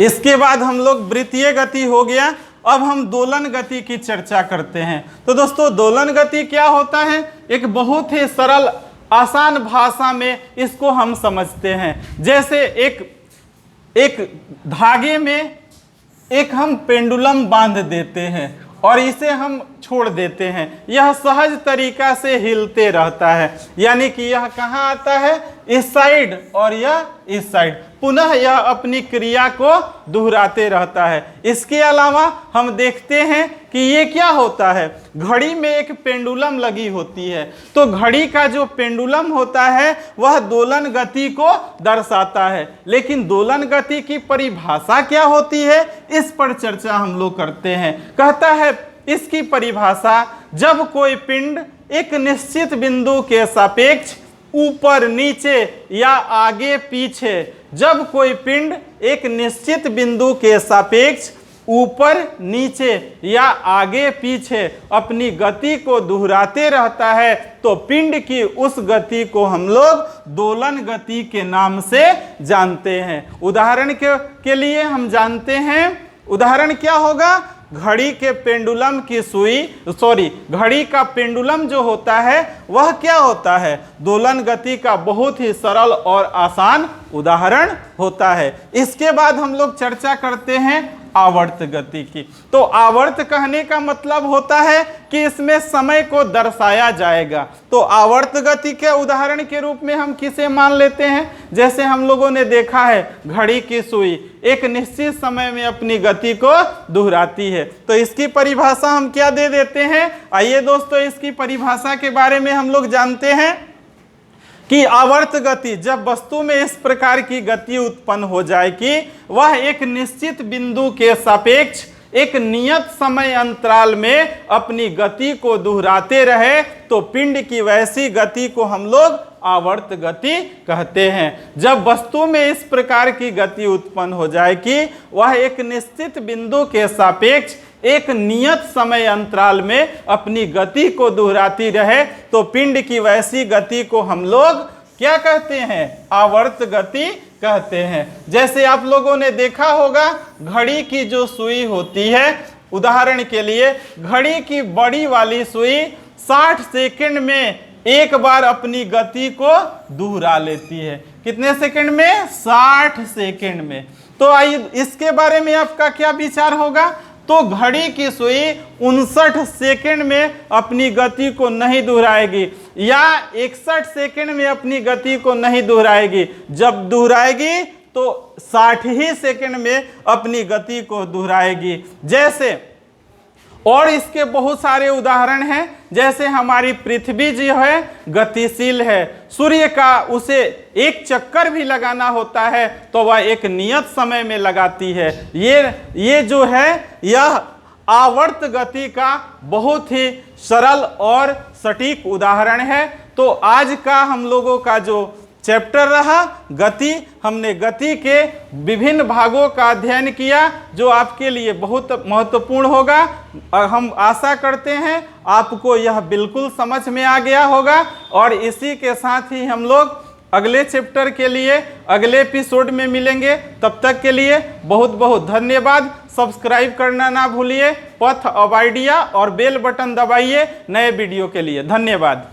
इसके बाद हम लोग वृत्तीय गति हो गया। अब हम दोलन गति की चर्चा करते हैं। तो दोस्तों दोलन गति क्या होता है, एक बहुत ही सरल आसान भाषा में इसको हम समझते हैं। जैसे एक धागे में एक हम पेंडुलम बांध देते हैं और इसे हम छोड़ देते हैं, यह सहज तरीका से हिलते रहता है, यानी कि यह कहाँ आता है, इस साइड और यह इस साइड, पुनः यह अपनी क्रिया को दोहराते रहता है। इसके अलावा हम देखते हैं कि ये क्या होता है, घड़ी में एक पेंडुलम लगी होती है, तो घड़ी का जो पेंडुलम होता है वह दोलन गति को दर्शाता है। लेकिन दोलन गति की परिभाषा क्या होती है, इस पर चर्चा हम लोग करते हैं। कहता है इसकी परिभाषा, जब कोई पिंड एक निश्चित बिंदु के सापेक्ष ऊपर नीचे या आगे पीछे, जब कोई पिंड एक निश्चित बिंदु के सापेक्ष ऊपर नीचे या आगे पीछे अपनी गति को दोहराते रहता है, तो पिंड की उस गति को हम लोग दोलन गति के नाम से जानते हैं। उदाहरण के लिए हम जानते हैं, उदाहरण क्या होगा, घड़ी के पेंडुलम की घड़ी का पेंडुलम जो होता है वह क्या होता है, दोलन गति का बहुत ही सरल और आसान उदाहरण होता है। इसके बाद हम लोग चर्चा करते हैं आवर्त गति की। तो आवर्त कहने का मतलब होता है कि इसमें समय को दर्शाया जाएगा। तो आवर्त गति के उदाहरण के रूप में हम किसे मान लेते हैं, जैसे हम लोगों ने देखा है घड़ी की सुई एक निश्चित समय में अपनी गति को दोहराती है, तो इसकी परिभाषा हम क्या दे देते हैं। आइए दोस्तों इसकी परिभाषा के बारे में हम लोग जानते हैं कि आवर्त गति, जब वस्तु में इस प्रकार की गति उत्पन्न हो जाए कि वह एक निश्चित बिंदु के सापेक्ष एक नियत समय अंतराल में अपनी गति को दोहराते रहे, तो पिंड की वैसी गति को हम लोग आवर्त गति कहते हैं। जब वस्तु में इस प्रकार की गति उत्पन्न हो जाए कि वह एक निश्चित बिंदु के सापेक्ष एक नियत समय अंतराल में अपनी गति को दोहराती रहे, तो पिंड की वैसी गति को हम लोग क्या कहते हैं, आवर्त गति कहते हैं। जैसे आप लोगों ने देखा होगा घड़ी की जो सुई होती है, उदाहरण के लिए घड़ी की बड़ी वाली सुई 60 सेकंड में एक बार अपनी गति को दोहरा लेती है। कितने सेकंड में, 60 सेकंड में। तो आइए इसके बारे में आपका क्या विचार होगा। तो घड़ी की सुई 59 सेकंड में अपनी गति को नहीं दोहराएगी या 61 सेकंड में अपनी गति को नहीं दोहराएगी, जब दोहराएगी तो 60 ही सेकंड में अपनी गति को दोहराएगी। जैसे और इसके बहुत सारे उदाहरण हैं, जैसे हमारी पृथ्वी जो है गतिशील है, सूर्य का उसे एक चक्कर भी लगाना होता है तो वह एक नियत समय में लगाती है। ये जो है यह आवर्त गति का बहुत ही सरल और सटीक उदाहरण है। तो आज का हम लोगों का जो चैप्टर रहा गति, हमने गति के विभिन्न भागों का अध्ययन किया जो आपके लिए बहुत महत्वपूर्ण होगा। हम आशा करते हैं आपको यह बिल्कुल समझ में आ गया होगा, और इसी के साथ ही हम लोग अगले चैप्टर के लिए अगले एपिसोड में मिलेंगे। तब तक के लिए बहुत बहुत धन्यवाद। सब्सक्राइब करना ना भूलिए, पथ ऑफ आइडिया और बेल बटन दबाइए नए वीडियो के लिए। धन्यवाद।